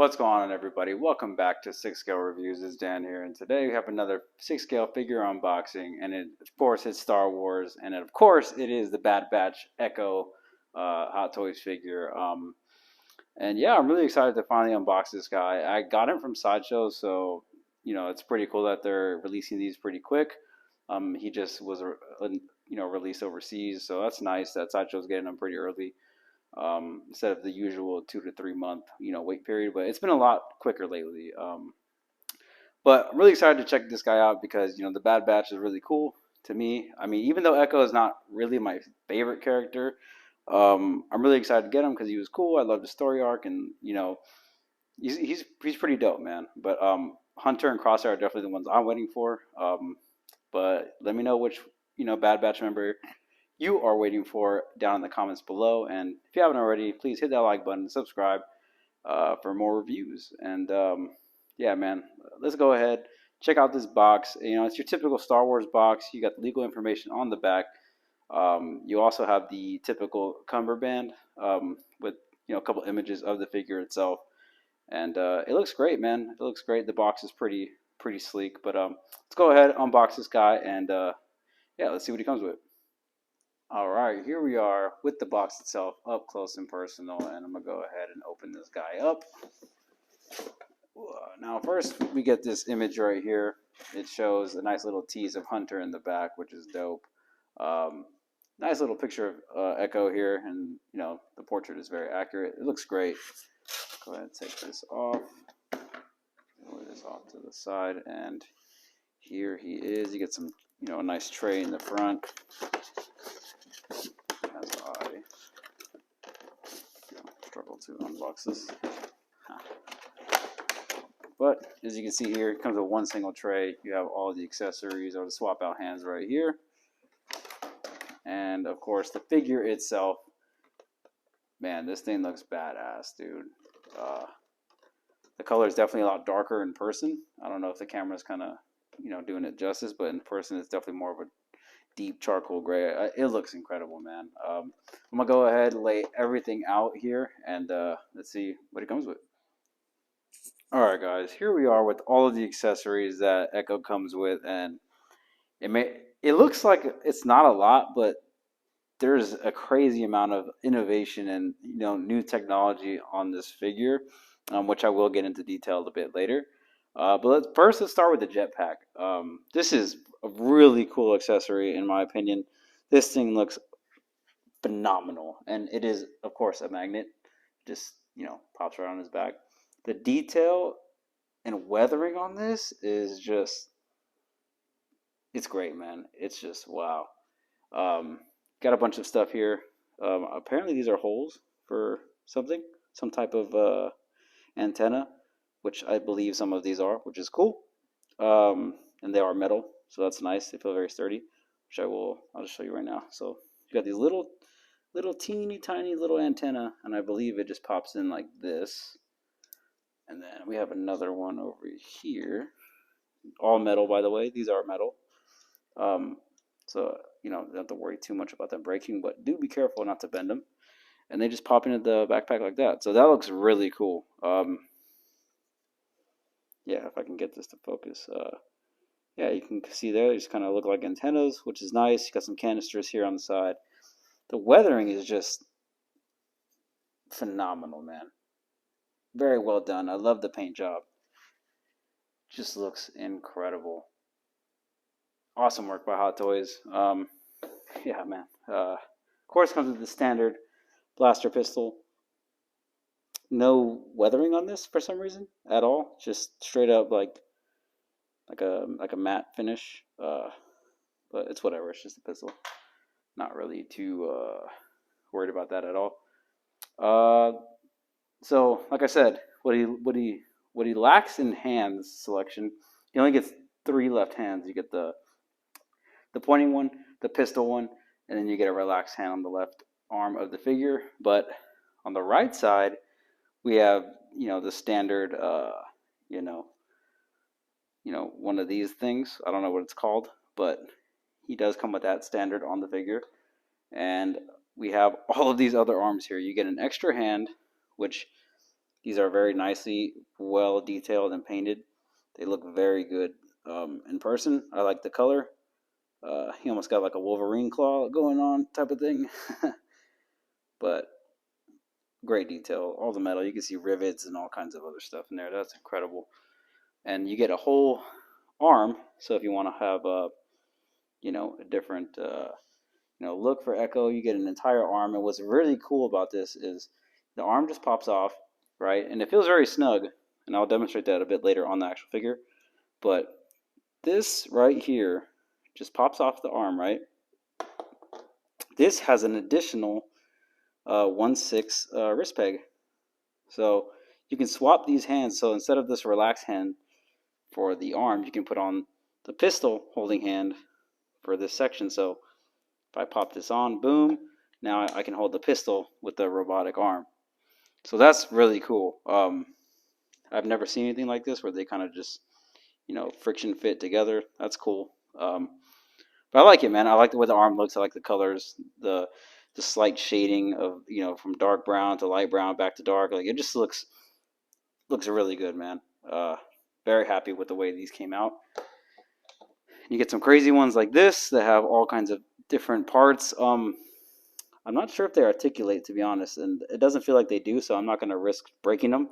What's going on, everybody? Welcome back to 6 Scale Reviews. It's Dan here, and today we have another 6 Scale figure unboxing, and of course, it's Star Wars, and of course, it is the Bad Batch Echo Hot Toys figure. And yeah, I'm really excited to finally unbox this guy. I got him from Sideshow, so it's pretty cool that they're releasing these pretty quick. He just was released overseas, so that's nice that Sideshow's getting them pretty early. Instead of the usual 2 to 3 month wait period, but it's been a lot quicker lately. But I'm really excited to check this guy out because the Bad Batch is really cool to me. I mean, even though Echo is not really my favorite character, I'm really excited to get him because he was cool. I love the story arc, and he's pretty dope, man. But Hunter and Crosshair are definitely the ones I'm waiting for. But let me know which Bad Batch member you are waiting for down in the comments below. And if you haven't already, please hit that like button and subscribe for more reviews. And yeah, man, let's go ahead, check out this box. It's your typical Star Wars box. You got the legal information on the back. You also have the typical cummerbund with a couple images of the figure itself. And it looks great, man. It looks great. The box is pretty sleek. But let's go ahead, unbox this guy, and yeah, let's see what he comes with. All right, here we are with the box itself, up close and personal, and I'm going to go ahead and open this guy up. Now, first, we get this image right here. It shows a nice little tease of Hunter in the back, which is dope. Nice little picture of Echo here, and, the portrait is very accurate. It looks great. Go ahead and take this off. Move this off to the side, and here he is. You get some, a nice tray in the front. Struggle to unbox this. But as you can see here, it comes with one single tray. You have all the accessories or the swap out hands right here. And of course, the figure itself. Man, this thing looks badass, dude. The color is definitely a lot darker in person. I don't know if the camera's kind of, doing it justice, but in person, it's definitely more of a deep charcoal gray. It looks incredible, man. I'm gonna go ahead and lay everything out here, and let's see what it comes with. All right, guys, here we are with all of the accessories that Echo comes with, and it looks like it's not a lot, but there's a crazy amount of innovation and new technology on this figure, which I will get into detail a bit later. But let's start with the jetpack. This is a really cool accessory, in my opinion. This thing looks phenomenal, and it is, of course, a magnet. Just pops right on his back. The detail and weathering on this is it's great, man. It's just wow. Got a bunch of stuff here. Apparently, these are holes for something, some type of antenna, which I believe some of these are, which is cool. And they are metal, so that's nice. They feel very sturdy, which I'll just show you right now. So you got these little teeny tiny little antenna, and I believe it just pops in like this. And then we have another one over here, all metal, by the way. These are metal. So you don't have to worry too much about them breaking, but do be careful not to bend them. And they just pop into the backpack like that. So that looks really cool. Yeah, if I can get this to focus. Yeah, you can see there, they just kind of look like antennas, which is nice. You got some canisters here on the side. The weathering is just phenomenal, man. Very well done. I love the paint job. Just looks incredible. Awesome work by Hot Toys. Yeah, man. Of course, comes with the standard blaster pistol. No weathering on this for some reason at all. Just straight up like a matte finish. But it's whatever. It's just a pistol. Not really too worried about that at all. So like I said, what he lacks in hands selection, he only gets 3 left hands. You get the pointing one, the pistol one, and then you get a relaxed hand on the left arm of the figure. But on the right side, we have the standard one of these things. I don't know what it's called, but he does come with that standard on the figure. And we have all of these other arms here. You get an extra hand, which These are very nicely, well detailed and painted. They look very good in person. I like the color. He almost got like a Wolverine claw going on type of thing. But great detail. All the metal. You can see rivets and all kinds of other stuff in there. That's incredible. And you get a whole arm. So if you want to have a different look for Echo, you get an entire arm. And what's really cool about this is the arm just pops off, right? And it feels very snug. And I'll demonstrate that a bit later on the actual figure. But this right here just pops off the arm, right? This has an additional 1/6 wrist peg. So you can swap these hands. So instead of this relaxed hand for the arm, you can put on the pistol holding hand for this section. So if I pop this on, boom, now I can hold the pistol with the robotic arm. So that's really cool. I've never seen anything like this where they kind of just, friction fit together. That's cool. But I like it, man. I like the way the arm looks. I like the colors, the slight shading of, from dark brown to light brown back to dark. Like, it just looks really good, man. Very happy with the way these came out. You get some crazy ones like this that have all kinds of different parts. I'm not sure if they articulate, to be honest, and it doesn't feel like they do, so I'm not going to risk breaking them.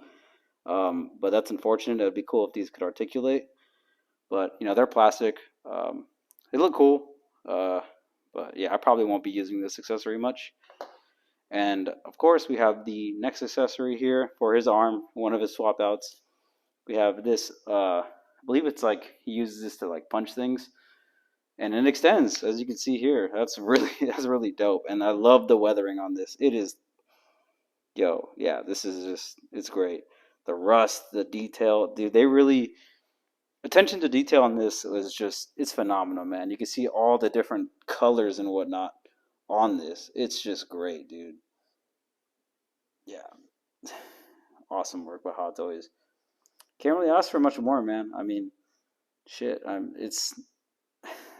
But that's unfortunate. It would be cool if these could articulate. But, they're plastic. They look cool. But yeah, I probably won't be using this accessory much. And of course, we have the next accessory here for his arm, one of his swap outs. We have this, I believe it's like he uses this to like punch things. And it extends, as you can see here. That's really dope. And I love the weathering on this. It is, yeah, this is just, it's great. The rust, the detail, dude, they really, attention to detail on this is just, it's phenomenal, man. You can see all the different colors and whatnot on this. It's just great, dude. Yeah. Awesome work by Hot Toys. Can't really ask for much more, man. I mean, shit. It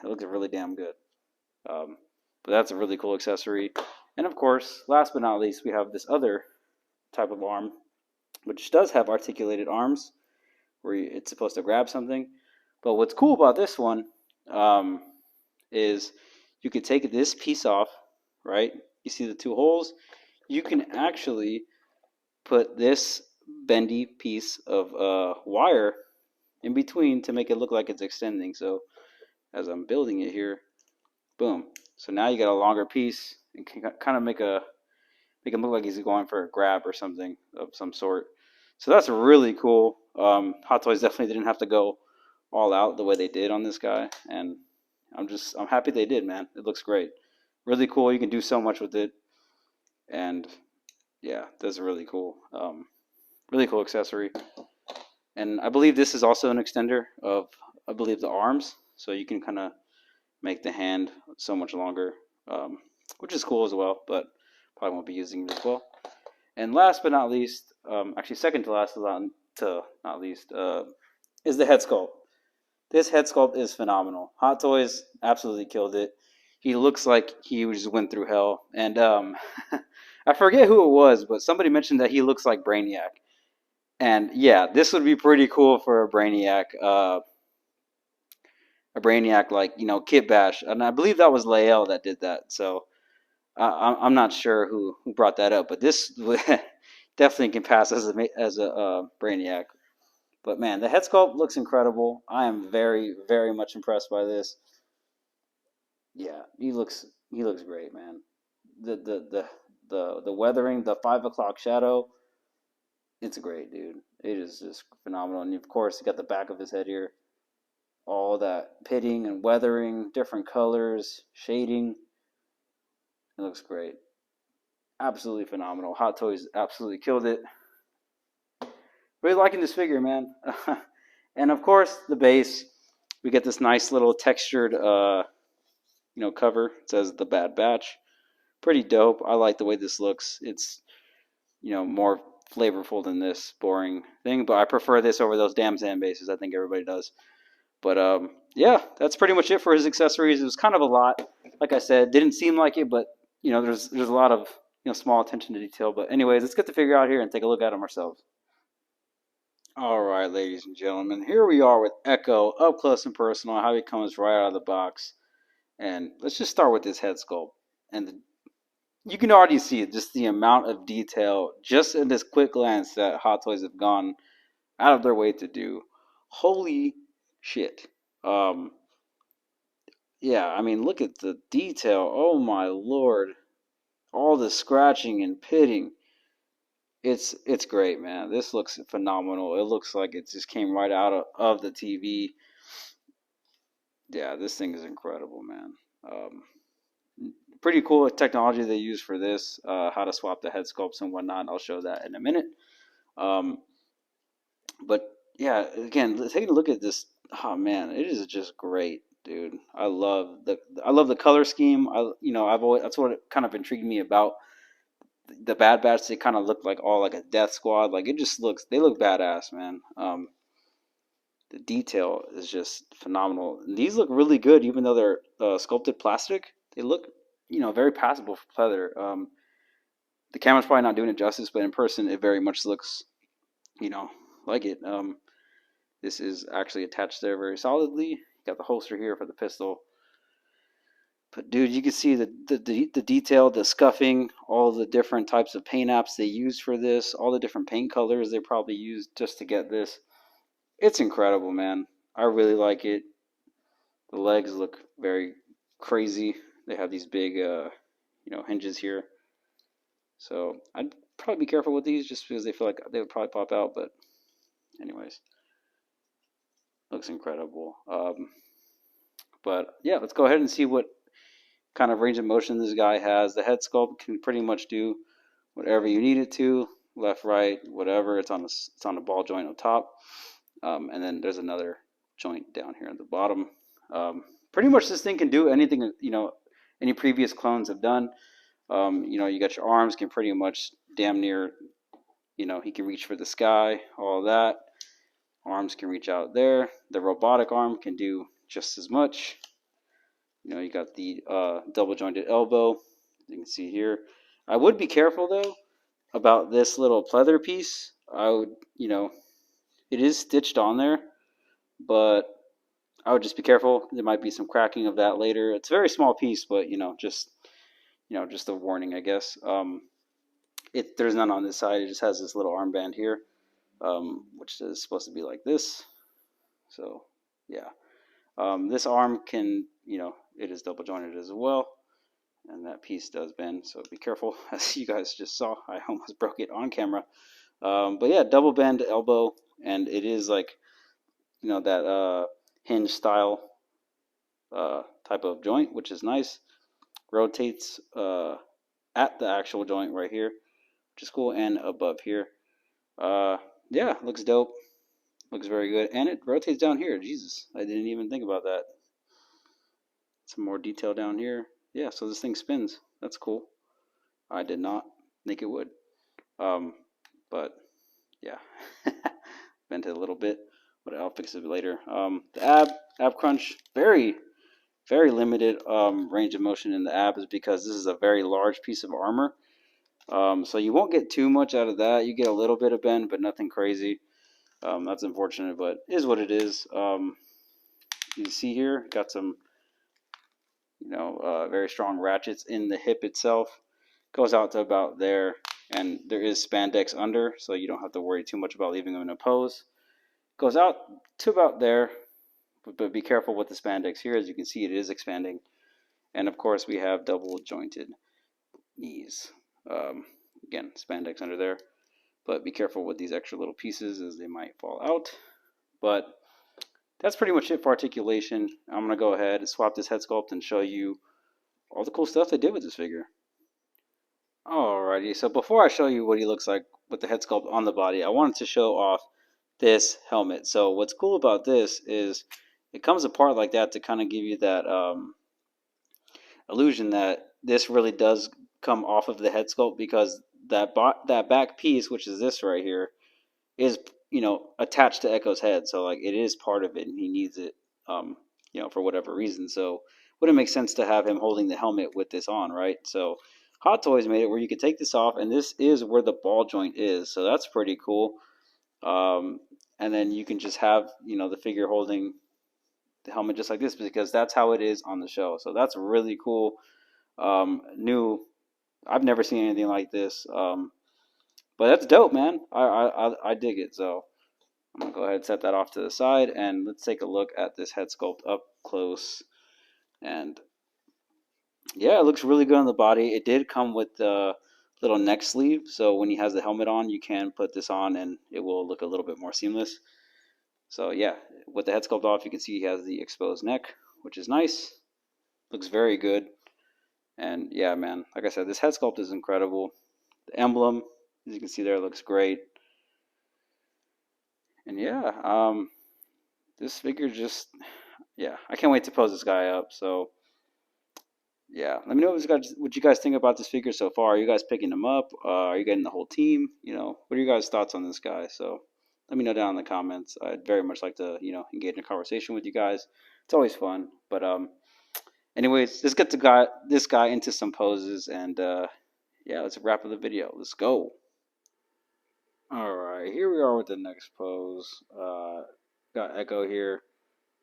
looks really damn good. But that's a really cool accessory. And of course, last but not least, we have this other type of arm, which does have articulated arms, where it's supposed to grab something. But what's cool about this one is you could take this piece off, right? You see the two holes? You can actually put this bendy piece of wire in between to make it look like it's extending. So as I'm building it here, boom. So now you got a longer piece and can kind of make him look like he's going for a grab or something of some sort. So that's really cool. Hot Toys definitely didn't have to go all out the way they did on this guy, and I'm happy they did, man. It looks great. Really cool. You can do so much with it, and yeah, that's really cool. Really cool accessory. And I believe this is also an extender of, I believe, the arms, so you can kind of make the hand so much longer, which is cool as well, but probably won't be using it as well. And last but not least, actually second to last, not least, is the head sculpt. This head sculpt is phenomenal. Hot Toys absolutely killed it. He looks like he just went through hell. And I forget who it was, but somebody mentioned that he looks like Brainiac. And yeah, this would be pretty cool for a Brainiac. Like, Kit Bash. And I believe that was Lael that did that. So I'm not sure who brought that up, but this definitely can pass as a Brainiac. But man, the head sculpt looks incredible. I am very, very much impressed by this. Yeah, he looks great, man. The weathering, the 5 o'clock shadow, it's great, dude. It is just phenomenal. And of course, you got the back of his head here. All that pitting and weathering, different colors, shading. It looks great. Absolutely phenomenal. Hot Toys absolutely killed it. Really liking this figure, man. And of course, the base. We get this nice little textured, cover. It says The Bad Batch. Pretty dope. I like the way this looks. It's, more flavorful than this boring thing. But I prefer this over those damn sand bases. I think everybody does. But yeah, that's pretty much it for his accessories. It was kind of a lot. Like I said, didn't seem like it, but there's a lot of small attention to detail. But anyways, let's get the figure out here and take a look at them ourselves. All right, ladies and gentlemen, here we are with Echo up close and personal, how he comes right out of the box. And let's just start with this head sculpt. And you can already see just the amount of detail just in this quick glance that Hot Toys have gone out of their way to do. Holy shit. Um, yeah, I mean, look at the detail. Oh my lord. All the scratching and pitting. It's great, man. This looks phenomenal. It looks like it just came right out of the TV. Yeah, this thing is incredible, man. Um, Pretty cool technology they use for this. How to swap the head sculpts and whatnot. I'll show that in a minute. Um, but yeah, again, taking a look at this. Oh man, it is just great, dude. I love the color scheme. I've always, that's what kind of intrigued me about the Bad Batch. They kind of look like all like a death squad. Like it just looks, they look badass, man. The detail is just phenomenal. And these look really good, even though they're sculpted plastic. They look, very passable for leather. The camera's probably not doing it justice, but in person, it very much looks, you know, like it. This is actually attached there very solidly. Got the holster here for the pistol. But dude, you can see the detail, the scuffing, all the different types of paint apps they use for this, all the different paint colors they probably used just to get this. It's incredible, man. I really like it. The legs look very crazy. They have these big, hinges here. So I'd probably be careful with these just because they feel like they would probably pop out. But anyways, looks incredible. But yeah, let's go ahead and see what kind of range of motion this guy has. The head sculpt can pretty much do whatever you need it to, left, right, whatever. It's on a ball joint on top, and then there's another joint down here at the bottom. Pretty much this thing can do anything any previous clones have done. You got your arms can pretty much damn near, he can reach for the sky, all that. Arms can reach out there. The robotic arm can do just as much. You got the double jointed elbow. You can see here. I would be careful though about this little pleather piece. I would, it is stitched on there, but I would just be careful. There might be some cracking of that later. It's a very small piece, but just a warning, I guess. There's none on this side. It just has this little armband here, which is supposed to be like this. So yeah, this arm can, it is double jointed as well, and that piece does bend. So be careful, as you guys just saw. I almost broke it on camera. But yeah, double bend elbow, and it is like, that hinge style type of joint, which is nice. Rotates at the actual joint right here, which is cool, and above here. Yeah, looks dope. Looks very good, and it rotates down here. Jesus, I didn't even think about that. Some more detail down here. Yeah, so this thing spins. That's cool. I did not think it would. But yeah, bent it a little bit, but I'll fix it later. The ab crunch, very very limited range of motion in the abs because this is a very large piece of armor. So you won't get too much out of that. You get a little bit of bend, but nothing crazy. That's unfortunate, but it is what it is. You see here, got some, very strong ratchets in the hip itself. Goes out to about there, and there is spandex under, so you don't have to worry too much about leaving them in a pose. Goes out to about there, but be careful with the spandex here. As you can see, it is expanding. And of course, we have double jointed knees. Again, spandex under there. But be careful with these extra little pieces as they might fall out. But that's pretty much it for articulation. I'm going to go ahead and swap this head sculpt and show you all the cool stuff they did with this figure. Alrighty, so before I show you what he looks like with the head sculpt on the body, I wanted to show off this helmet. So what's cool about this is it comes apart like that to kind of give you that illusion that this really does come off of the head sculpt, because that back piece, which is this right here, is attached to Echo's head, so like it is part of it, and he needs it, for whatever reason. So wouldn't make sense to have him holding the helmet with this on, right? So Hot Toys made it where you could take this off, and this is where the ball joint is, so that's pretty cool. and then you can just have, the figure holding the helmet just like this, because that's how it is on the show. So that's really cool. New. I've never seen anything like this. But that's dope, man. I dig it. So I'm gonna go ahead and set that off to the side, and let's take a look at this head sculpt up close. And yeah, it looks really good on the body. It did come with the little neck sleeve, so when he has the helmet on, you can put this on, and it will look a little bit more seamless. So yeah, with the head sculpt off, you can see he has the exposed neck, which is nice. Looks very good. And yeah, man, like I said, this head sculpt is incredible. The emblem, as you can see there, looks great. And yeah, this figure just, yeah, I can't wait to pose this guy up. So yeah, let me know what you guys think about this figure so far. Are you guys picking him up? Are you getting the whole team? What are your guys' thoughts on this guy? So let me know down in the comments. I'd very much like to, engage in a conversation with you guys. It's always fun. But anyways, let's get this guy into some poses, and yeah, let's wrap up the video. Let's go. All right, here we are with the next pose. Got Echo here,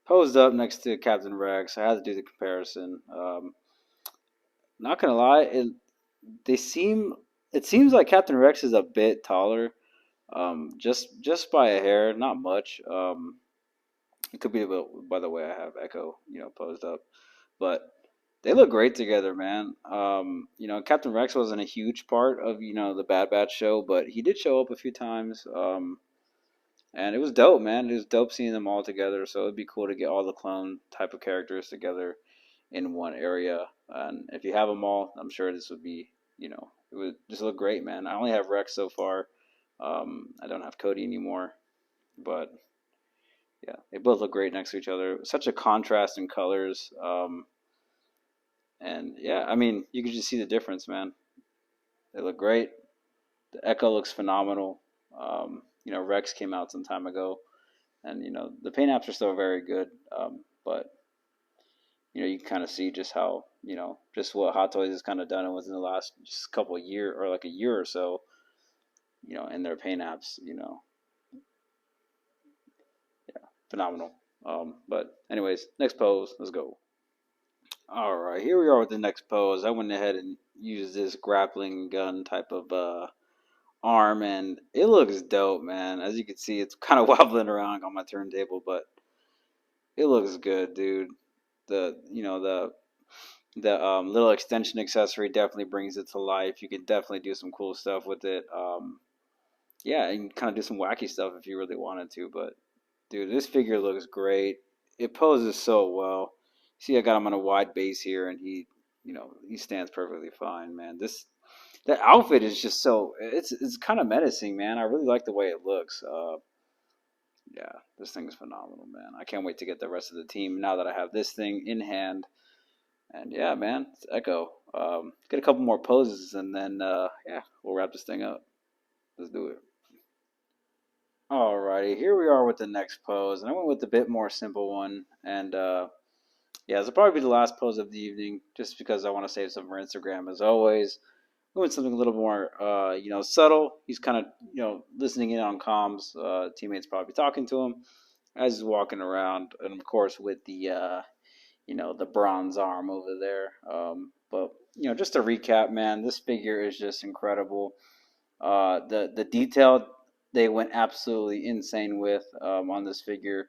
posed up next to Captain Rex. I had to do the comparison. Not gonna lie, they seem it seems like Captain Rex is a bit taller, just by a hair, not much. It could be by the way I have Echo, posed up, but they look great together, man. Captain Rex wasn't a huge part of the Bad Batch show, but he did show up a few times. And it was dope, man. It was dope seeing them all together. So it'd be cool to get all the clone type of characters together in one area. And if you have them all, I'm sure this would be, it would just look great, man. I only have Rex so far. I don't have Cody anymore, but yeah, they both look great next to each other. Such a contrast in colors. And yeah, I mean, you can just see the difference, man. They look great. The Echo looks phenomenal. Rex came out some time ago, and the paint apps are still very good. But you can kind of see just how just what Hot Toys has kind of done within the last just couple of year or like a year or so. In their paint apps, yeah, phenomenal. But anyways, next pose. Let's go. All right, here we are with the next pose. I went ahead and used this grappling gun type of arm, and it looks dope, man. As you can see, it's kind of wobbling around on my turntable, but it looks good, dude. The little extension accessory definitely brings it to life. You can definitely do some cool stuff with it. Yeah, and kind of do some wacky stuff if you really wanted to. But dude, this figure looks great. It poses so well. See, I got him on a wide base here, and he stands perfectly fine, man. That outfit is just it's kind of menacing, man. I really like the way it looks. Yeah, this thing is phenomenal, man. I can't wait to get the rest of the team now that I have this thing in hand. And yeah, man, it's Echo. Get a couple more poses, and then yeah, we'll wrap this thing up. Let's do it. Alrighty, here we are with the next pose, and I went with a bit more simple one. And yeah, this will probably be the last pose of the evening, just because I want to save some for Instagram as always. Going something a little more, subtle. He's kind of, listening in on comms. Teammates probably talking to him as he's walking around, and of course with the bronze arm over there. But just to recap, man, this figure is just incredible. The detail they went absolutely insane with on this figure,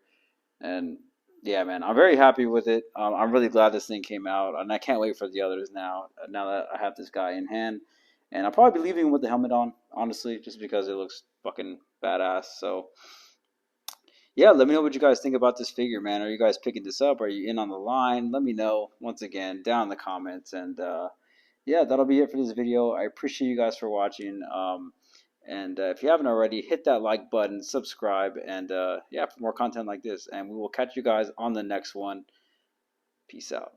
and yeah, man, I'm very happy with it. I'm really glad this thing came out, and I can't wait for the others now. Now that I have this guy in hand, and I'll probably be leaving him with the helmet on, honestly, just because it looks fucking badass. So yeah, let me know what you guys think about this figure, man. Are you guys picking this up? Are you in on the line? Let me know once again down in the comments. And yeah, that'll be it for this video. I appreciate you guys for watching. And if you haven't already, hit that like button, subscribe, and yeah, for more content like this. And we will catch you guys on the next one. Peace out.